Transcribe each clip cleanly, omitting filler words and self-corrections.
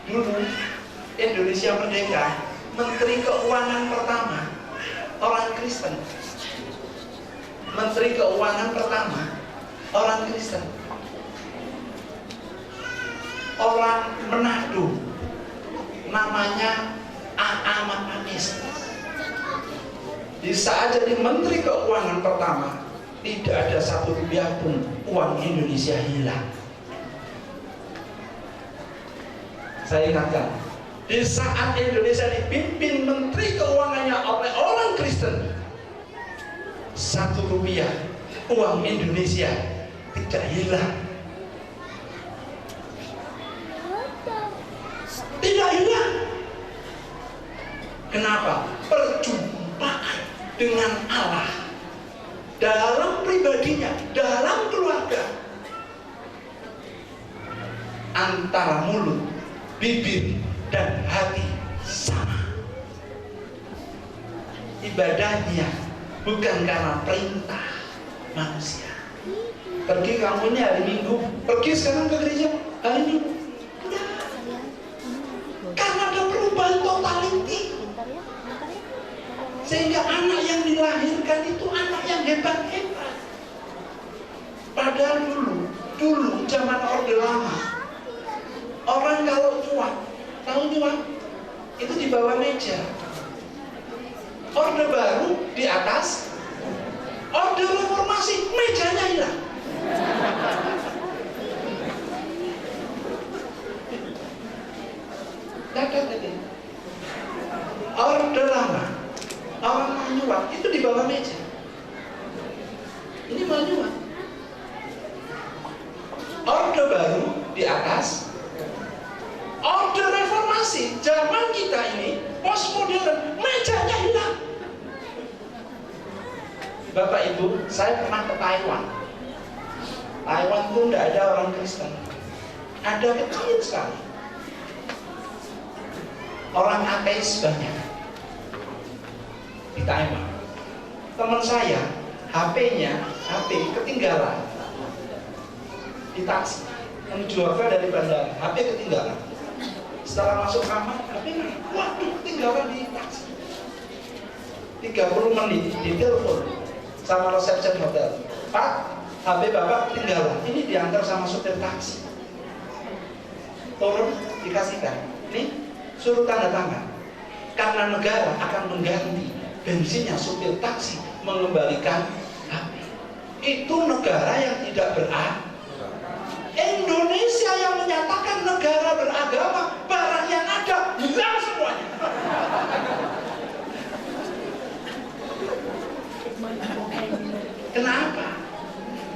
Dulu Indonesia merdeka, Menteri Keuangan pertama orang Kristen. Menteri Keuangan pertama orang Kristen. Orang Manado, namanya A.A. Makanis. Di saat jadi Menteri Keuangan pertama, tidak ada satu rupiah pun uang Indonesia hilang. Saya ingatkan, di saat Indonesia dipimpin Menteri Keuangannya oleh orang Kristen, satu rupiah uang Indonesia tidak hilang. Tidak hilang. Kenapa? Perjumpaan dengan Allah dalam pribadinya, dalam keluarga, antara mulut, bibir, dan hati sama. Ibadahnya bukan karena perintah manusia. Pergi kamu ini hari Minggu, pergi sekarang ke gereja hari Minggu. Karena ada perubahan totality, sehingga anak yang dilahirkan itu anak yang hebat-hebat. Padahal dulu zaman Orde Lama, orang kalau nyuap, tahu nyuap itu di bawah meja. Orde Baru di atas, Orde Reformasi mejanya hilang. Dapat tadi. Orde Lama, orang mau nyuap itu di bawah meja. Ini mau nyuap. Orde Baru di atas, Orde Reformasi zaman kita ini postmodern, mejanya hilang. Bapak Ibu, saya pernah ke Taiwan. Taiwan itu tidak ada orang Kristen, ada kecil sekali. Orang ateis banyak di Taiwan. Teman saya, HP ketinggalan di taksi menuju hotel dari bandara, HP ketinggalan. Setelah masuk kamar, HP mana? Waduh, ketinggalan di taksi. 30 menit di telepon sama resepsi hotel. Pak, HP Bapak ketinggalan. Ini diantar sama supir taksi. Turun, dikasihkan. Ini suruh tanda tangan. Karena negara akan mengganti bensinnya supir taksi, mengembalikan HP. Itu negara yang tidak berakal. Indonesia yang menyatakan negara beragama, barang yang ada hilang semuanya. Kenapa?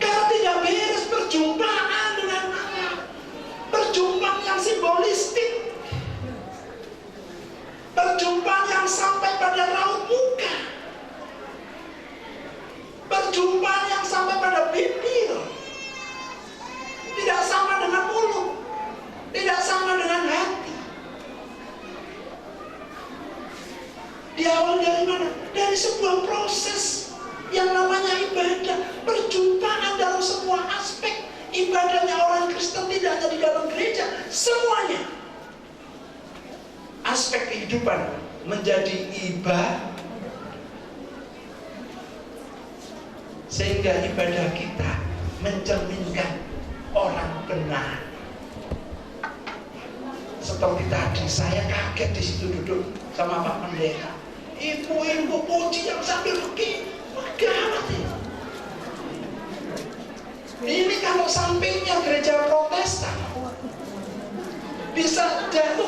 Karena tidak beres perjumpaan dengan Allah. Perjumpaan yang simbolistik, perjumpaan yang sampai pada raut muka, perjumpaan yang sampai pada bibir, tidak sama dengan mulut, tidak sama dengan hati. Diawal dari mana? Dari sebuah proses yang namanya ibadah, perjumpaan dalam semua aspek. Ibadahnya orang Kristen tidak hanya di dalam gereja, semuanya aspek kehidupan menjadi ibadah, sehingga ibadah kita mencerminkan orang benar. Seperti tadi saya kaget di situ duduk sama Pak Pendeta, ibu-ibu puji yang sambil begini, gawat ini. Ini kalau sampingnya gereja Protestan, bisa jatuh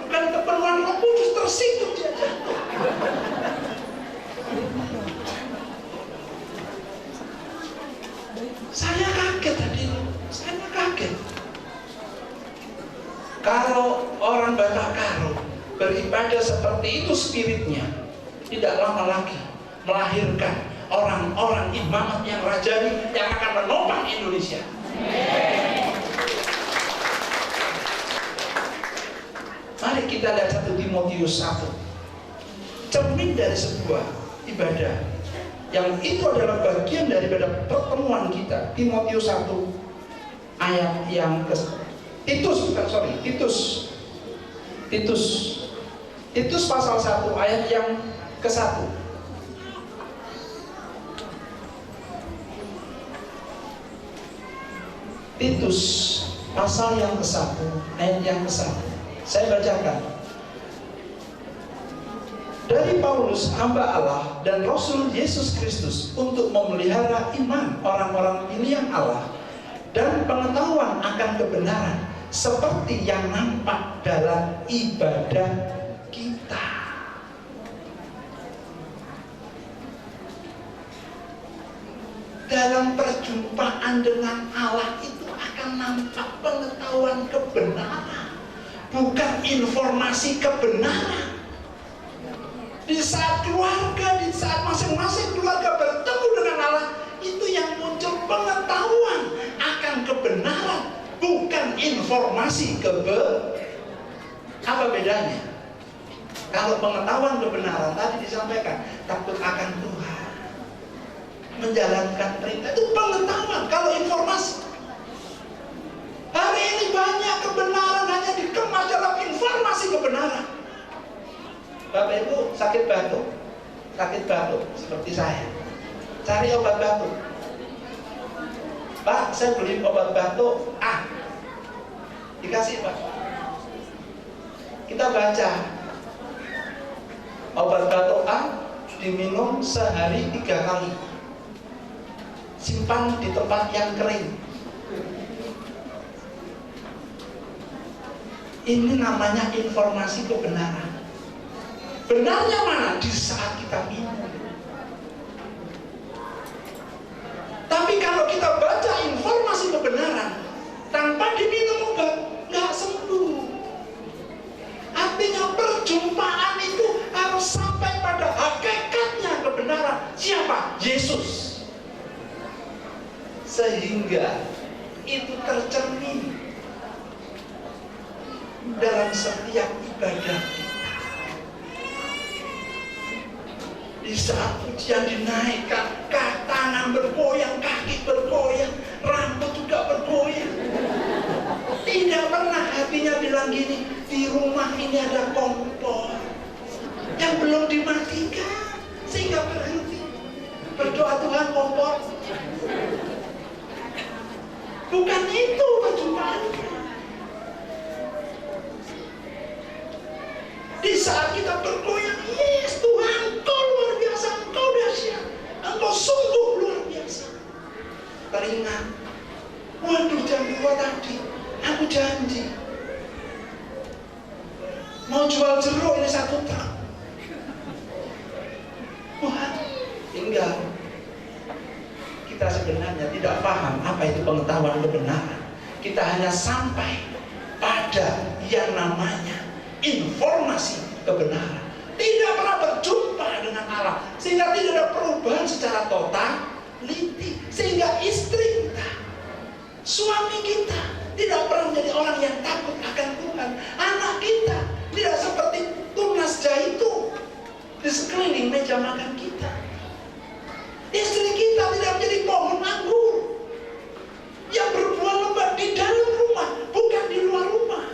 kepenuhan Roh Kudus, tersitu dia jatuh. Saya kaget tadi, saya kaget. Kalau orang Batak Karo beribadah seperti itu spiritnya, tidak lama lagi melahirkan orang-orang imamat yang rajani yang akan menopang Indonesia. Mari kita lihat 1 Timotius 1, cermin dari sebuah ibadah yang itu adalah bagian daripada pertemuan kita. Timotius 1 ayat yang ke Titus Titus pasal 1 ayat yang ke-1. Titus pasal yang ke-1 ayat yang ke-1. Saya bacakan. Dari Paulus, hamba Allah dan Rasul Yesus Kristus, untuk memelihara iman orang-orang pilihan Allah dan pengetahuan akan kebenaran seperti yang nampak dalam ibadah kita. Dalam perjumpaan dengan Allah itu akan nampak pengetahuan kebenaran, bukan informasi kebenaran. Di saat keluarga, di saat masing-masing keluarga bertemu dengan Allah, itu yang muncul pengetahuan akan kebenaran, bukan informasi kebenaran. Apa bedanya? Kalau pengetahuan kebenaran tadi disampaikan, takut akan Tuhan, menjalankan perintah, itu pengetahuan. Kalau informasi, hari ini banyak kebenaran hanya dikemas dalam informasi kebenaran. Bapak Ibu sakit batuk seperti saya, cari obat batuk. Pak, saya beli obat batuk A, dikasih Pak. Kita baca, obat batuk A diminum sehari 3 kali, simpan di tempat yang kering. Ini namanya informasi kebenaran. Benarnya mana? Di saat kita minum. Tapi kalau kita baca informasi kebenaran tanpa diminum obat, nggak sembuh. Artinya perjumpaan itu harus sampai pada hakikatnya kebenaran. Siapa? Yesus. Sehingga itu tercermin dalam setiap ibadah kita. Di saat pujian dinaikkan, tangan bergoyang, kaki bergoyang, rambut juga bergoyang. Tidak pernah hatinya bilang gini, di rumah ini ada kompor yang belum dimatikan, sehingga berhenti berdoa, Tuhan kompor. Bukan itu perjumpaannya. Di saat kita bergoyang, yes Tuhan, Engkau luar biasa, Engkau dahsyat, Engkau sungguh luar biasa. Teringat, waduh jam 2 tadi, aku janji mau jual jeruk ini 1 truk. Tuhan, tinggal kita sebenarnya tidak paham apa itu pengetahuan kebenaran. Kita hanya sampai pada yang namanya informasi kebenaran. Tidak pernah berjumpa dengan Allah, sehingga tidak ada perubahan secara totaliti. Sehingga istri kita, suami kita tidak pernah menjadi orang yang takut akan Tuhan. Anak kita tidak seperti tunas zaitun di sekeliling meja makan kita. Istri kita tidak menjadi pohon anggur yang berbuah lebat di dalam rumah, bukan di luar rumah.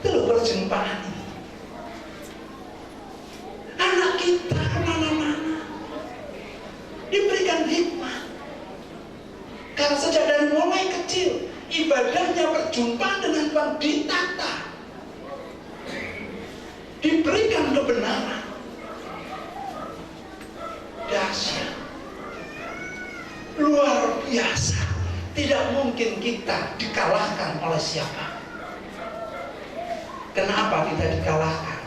Itu perjumpaan ini. Anak kita kemana-mana diberikan hikmah, karena sejak dari mulai kecil ibadahnya perjumpaan dengan Tuhan ditata, diberikan kebenaran. Dahsyat, luar biasa. Tidak mungkin kita dikalahkan oleh siapa. Kenapa kita dikalahkan?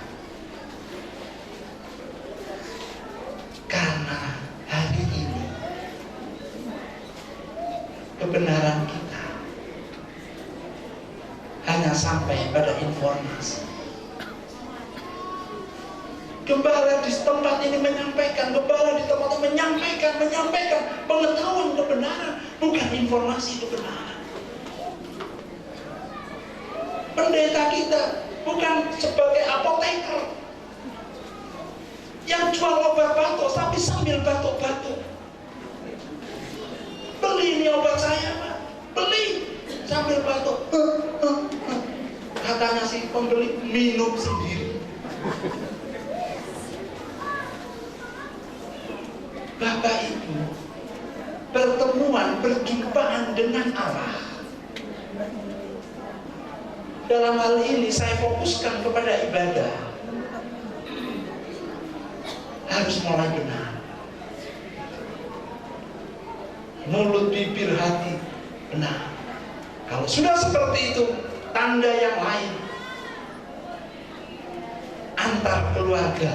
Karena hari ini kebenaran kita hanya sampai pada informasi. Gembala di tempat ini menyampaikan, gembala di tempat ini menyampaikan pengetahuan kebenaran, bukan informasi kebenaran. Pendeta kita bukan sebagai apoteker yang jual obat batuk tapi sambil batuk-batuk. Beli ini obat saya Pak, beli. sambil batuk. Katanya si pembeli minum sendiri. Bapak Ibu, pertemuan, perjumpaan dengan Allah. Dalam hal ini saya fokuskan kepada ibadah. Harus mulai benar. Mulut, bibir, hati benar. Kalau sudah seperti itu, tanda yang lain antar keluarga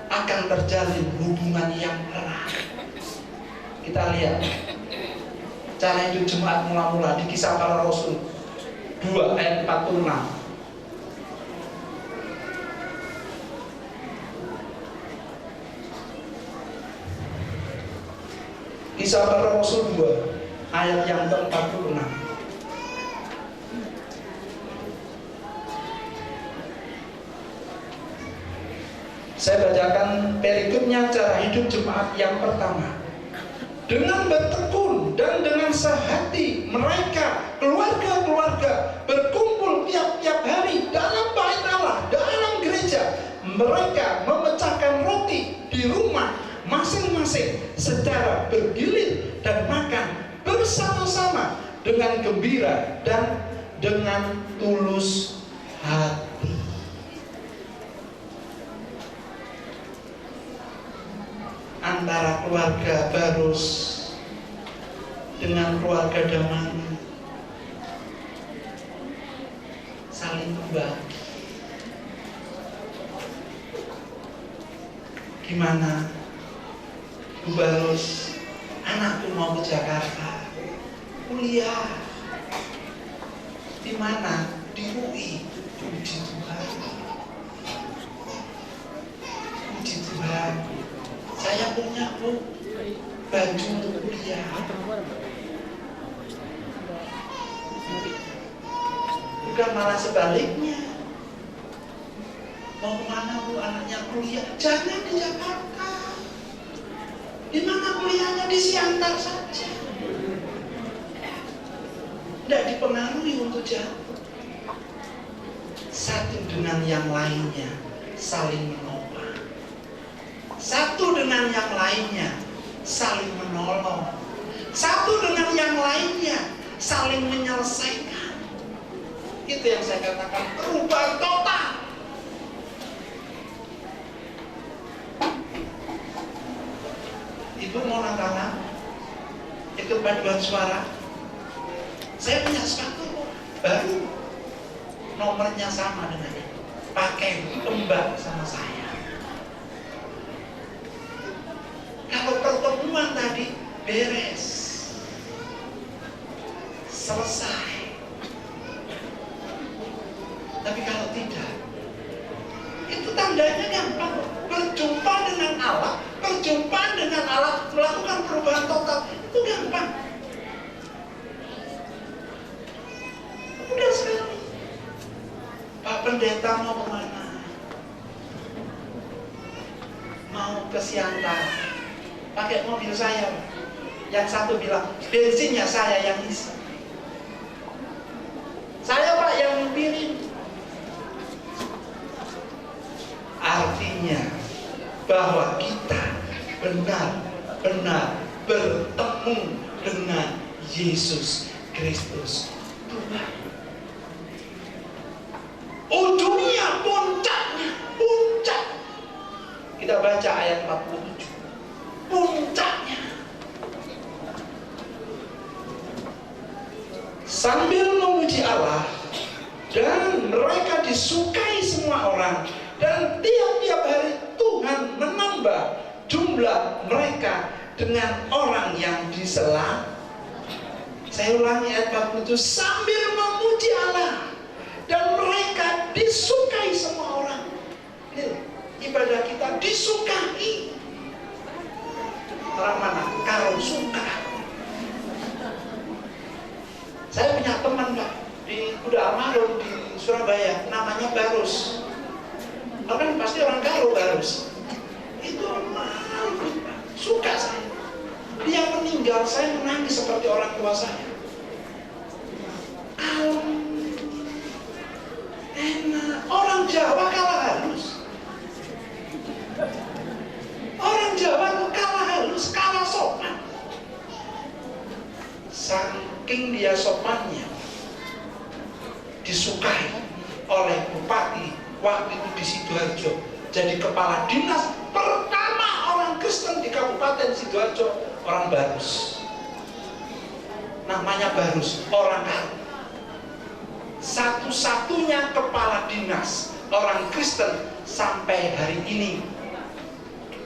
akan terjalin hubungan yang erat. Kita lihat cara hidup jemaat mula-mula di Kisah Para Rasul 2 ayat 46. Kisah Para Rasul 2 ayat yang ke-46. Saya bacakan perikopnya cara hidup jemaat yang pertama. Dengan bertekun dan dengan sehati mereka, keluarga-keluarga, berkumpul tiap-tiap hari dalam bait Allah, dalam gereja. Mereka memecahkan roti di rumah masing-masing secara bergilir dan makan bersama-sama dengan gembira dan dengan tulus hati. Antara keluarga Barus dengan keluarga Damani saling berbagi. Gimana Bu Barus, anakku mau ke Jakarta kuliah. Di mana? Di UI. Puji Tuhan. Puji Tuhan. Saya punya Bu baju untuk kuliah. Bukan malah sebaliknya. Mau kemana Bu anaknya kuliah? Jangan di Jakarta. Di mana kuliahnya? Di Siantar saja. Tidak dipengaruhi untuk jauh. Satu dengan yang lainnya saling menopang. Satu dengan yang lainnya saling menolong. Satu dengan yang lainnya saling menyelesaikan. Itu yang saya katakan perubahan total. Ibu mau nantang ikut paduan suara. Saya punya sepatu baru, nomornya sama dengan ini. Pakai kembang sama saya. Kalau pertemuan tadi beres, selesai. Tapi kalau tidak, itu tandanya gampang. Berjumpa dengan Allah, melakukan perubahan total, itu gampang. Mudah sekali. Pak Pendeta mau kemana? Mau ke Siantar. Pakai mobil saya. Yang satu bilang, bensinnya saya yang isi. Saya Pak yang nyepirin. Artinya bahwa kita benar-benar bertemu dengan Yesus Kristus Tuhan. Ujungnya, puncaknya, puncak. Kita baca ayat 47. Puncaknya. Sambil memuji Allah dan mereka disukai semua orang, dan tiap-tiap hari Tuhan menambah jumlah mereka dengan orang yang diselamatkan. Saya ulangi ayat 47. Sambil memuji Allah dan mereka disukai semua orang. Ibadah kita disukai. Orang mana? Kalau suka. Saya punya teman Pak di Kuda Almarhum di Surabaya, namanya Barus. Kan pasti orang Karo Barus. Itu orang suka saya. Dia meninggal, saya menangis seperti orang tua saya. India sopannya disukai oleh bupati waktu itu di Sidoarjo. Jadi kepala dinas pertama orang Kristen di Kabupaten Sidoarjo orang Barus. Namanya Barus, orang Karu. Satu-satunya kepala dinas orang Kristen sampai hari ini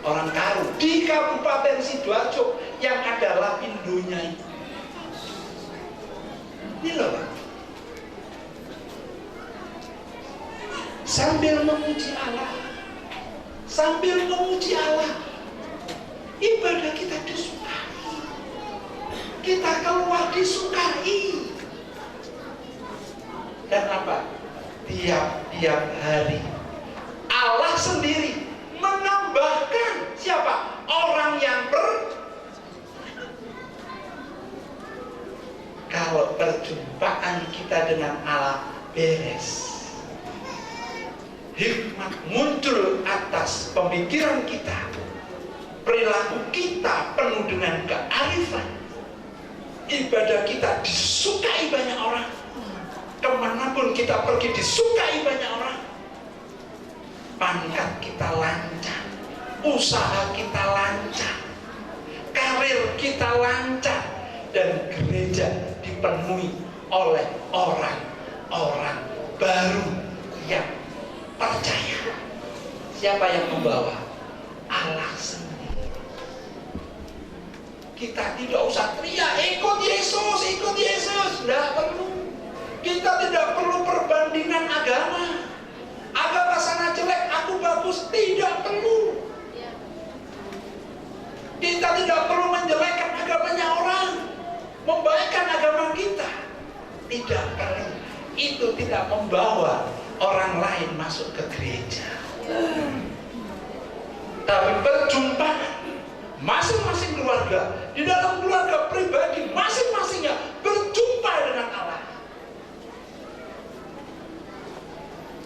orang Karu di Kabupaten Sidoarjo yang ada lapindonya itu. Ini loh Pak. Sambil memuji Allah, ibadah kita disukai, kita keluar disukai. Dan apa? Tiap hari Allah sendiri menambahkan siapa? Orang yang kalau perjumpaan kita dengan Allah beres, hikmat muncul atas pemikiran kita, perilaku kita penuh dengan kearifan, ibadah kita disukai banyak orang, kemanapun kita pergi disukai banyak orang, pangkat kita lancar, usaha kita lancar, karir kita lancar, dan gereja dipenuhi oleh orang-orang baru yang percaya. Siapa yang membawa? Allah sendiri. Kita tidak usah teriak, ikut Yesus, tidak perlu. Kita tidak perlu perbandingan agama. Agama sana jelek, aku bagus, tidak perlu. Kita tidak perlu menjelekkan agamanya orang, membaikkan agama kita, tidak perlu. Itu tidak membawa orang lain masuk ke gereja. Tapi perjumpaan masing-masing keluarga, di dalam keluarga pribadi masing-masingnya berjumpa dengan Allah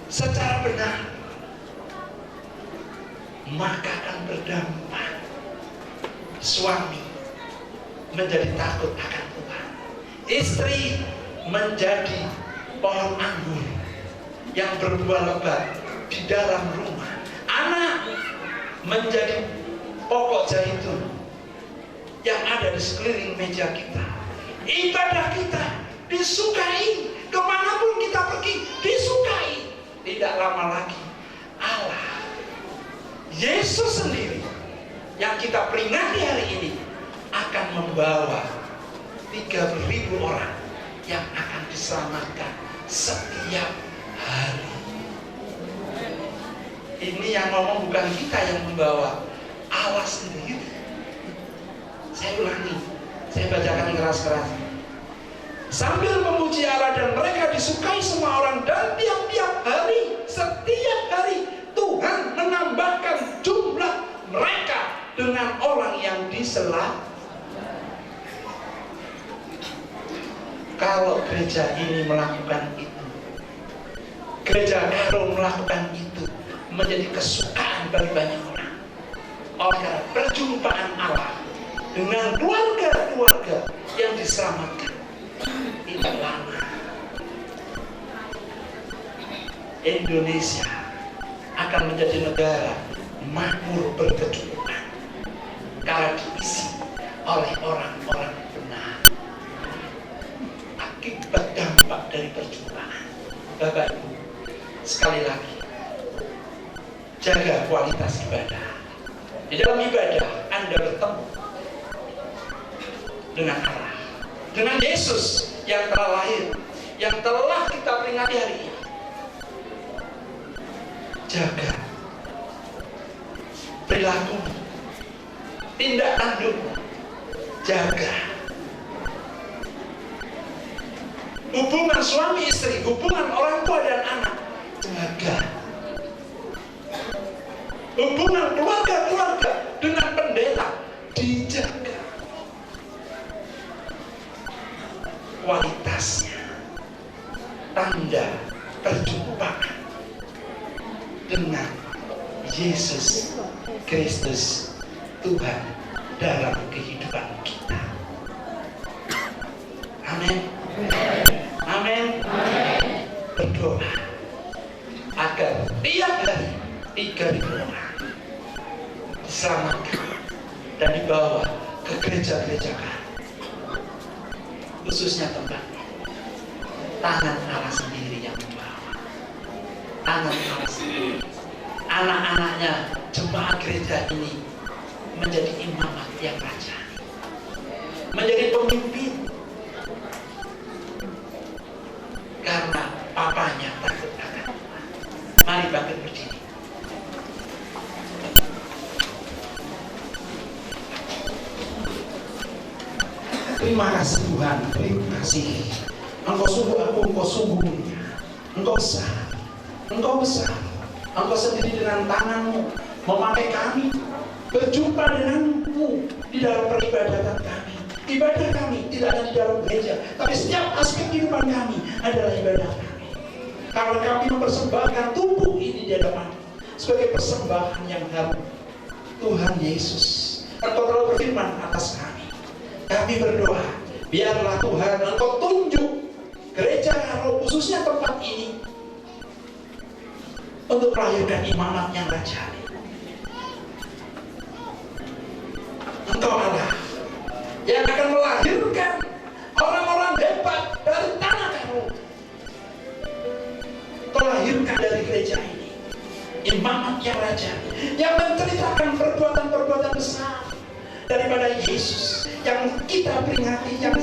secara benar, maka akan berdampak. Suami menjadi takut akan Tuhan, istri menjadi pohon anggur yang berbuah lebat di dalam rumah, anak menjadi pokok zaitun yang ada di sekeliling meja kita. Ibadah kita disukai, kemanapun kita pergi disukai. Tidak lama lagi Allah, Yesus sendiri yang kita peringati hari ini akan membawa 30.000 orang yang akan diselamatkan setiap hari. Ini yang ngomong bukan kita yang membawa, Allah sendiri. Saya ulangi, saya bacakan keras-keras. Sambil memuji Allah dan mereka disukai semua orang, dan tiap-tiap hari, setiap hari Tuhan menambahkan jumlah mereka dengan orang yang diselamatkan. Kalau gereja ini melakukan itu, gereja Karu melakukan itu, menjadi kesukaan bagi banyak orang. Oleh perjumpaan Allah dengan keluarga-keluarga yang diselamatkan, tidak lama Indonesia akan menjadi negara makmur berkecukupan karena diisi oleh orang-orang benar akibat dampak dari perjumpaan. Bapak Ibu, sekali lagi, jaga kualitas ibadah. Di dalam ibadah Anda bertemu dengan Allah, dengan Yesus yang telah lahir, yang telah kita peringati hari ini. Jaga perilaku, tindak tanduk, jaga hubungan suami istri, hubungan orang tua dan anak, jaga hubungan keluarga-keluarga dengan pendeta, dijaga kualitasnya. Tanda perjumpaan dengan Yesus Kristus Tuhan dalam kehidupan kita. Amin. berdoa agar tiap hari 3.000 orang diselamatkan dan dibawa ke gereja-gereja kami, khususnya tempat tangan Allah sendiri yang membawa. Tangan Allah sendiri, anak-anaknya jemaat gereja ini menjadi imamat yang raja, menjadi pemimpin, karena papanya takut akan Tuhan. Mari bangkit berdiri. Terima kasih Tuhan, terima kasih. Engkau sungguh aku, Engkau sungguh mulia, Engkau besar, Engkau besar. Engkau sendiri dengan tanganmu memakai kami berjumpa denganmu di dalam peribadatan kami. Ibadah kami tidak hanya di dalam gereja, tapi setiap aspek kehidupan kami adalah ibadah kami. Karena kami mempersembahkan tubuh ini di hadapan sebagai persembahan yang harum. Tuhan Yesus, Engkau telah berfirman atas kami. Kami berdoa, biarlah Tuhan Engkau tunjuk gereja Karo, khususnya tempat ini, untuk melahirkan imamat yang rajani. Engkau Allah yang akan melahirkan orang-orang hebat dari tanah Karo, terlahirkan dari gereja ini imamat yang rajani, yang menceritakan perbuatan-perbuatan besar daripada Yesus yang kita peringati, yang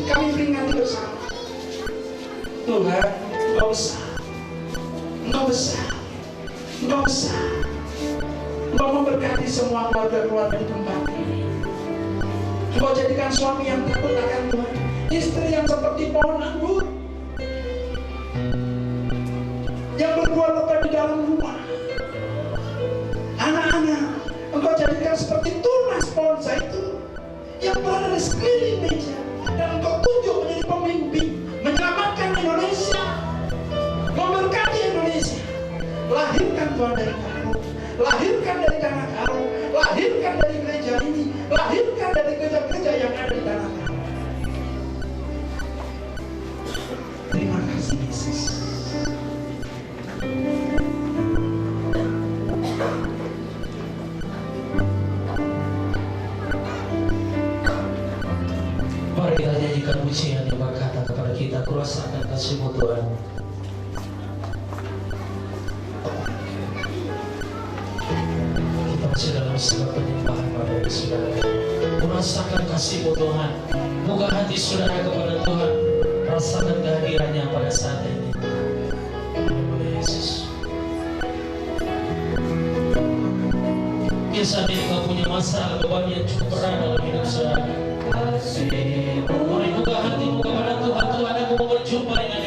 kami peringati bersama. Tuhan, Engkau besar, Engkau besar, Engkau besar. Engkau memberkati semua keluarga-keluarga di tempat ini. Engkau jadikan suami yang takut akan Tuhan, istri yang seperti pohon anggur yang berbuah lebat di dalam rumah. Anak-anak Engkau jadikan seperti tunas pohon zaitun yang berada di sekeliling meja, dan Engkau tunjuk menjadi pemimpin menyelamatkan Indonesia, memberkati Indonesia. Lahirkan Tuhan dari Karo, lahirkan dari tanah Karo, lahirkan dari gereja ini, lahirkan dari gereja-gereja yang ada di tanah Karo. Terima kasih Yesus. Mari kita nyanyikan pujian yang berkata kepada kita, kurasakan kasih-Mu Tuhan. Kita masih dalam sebuah penyembahan pada saudara. Kurasakan kasih-Mu Tuhan. Buka hati saudara kepada Tuhan. Rasakan kehadirannya pada saat ini. Yesus. Biasa dia kau punya masalah, beban yang cukup berat dalam hidup saudara. Mari buka hatimu kepada Tuhan. Tuhan, aku mau berjumpa dengan